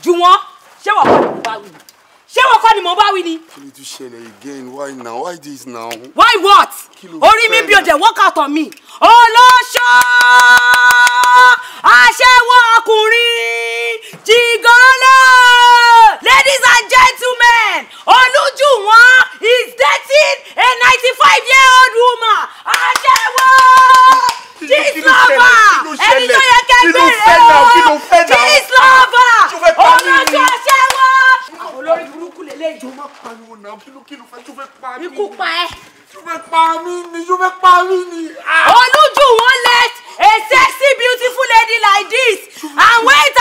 Juwon, ṣé wọ́n kọ́ ni mo bá wí ni? Ṣé wọ́n kọ́ ni mo bá wí ni? Kí ló tún ṣẹlẹ̀ again? Why now? Why this now? Why what? Orí mi bí o dẹ̀ work out on me. Olóṣó! Aṣẹ́wó ọkùnrin! Jìgọ́lá! Ladies and gentlemen, Olújùwọ́n is dating a 95-year-old woman. Aṣẹ́wó! This lover! Ẹni tó yẹ kẹ́gbẹ́ rẹ̀ o! This lover! Olóṣó aṣẹ́wó! Olórí burúkú lélẹ́yìí. Jọ̀ọ́ má pariwo náà, kí ló fẹ́ tó fẹ́ pa mí? Ikú pa ẹ́. Tó fẹ́ pa mí ni. Olújùwọ́n let a sexy beautiful lady like this and wait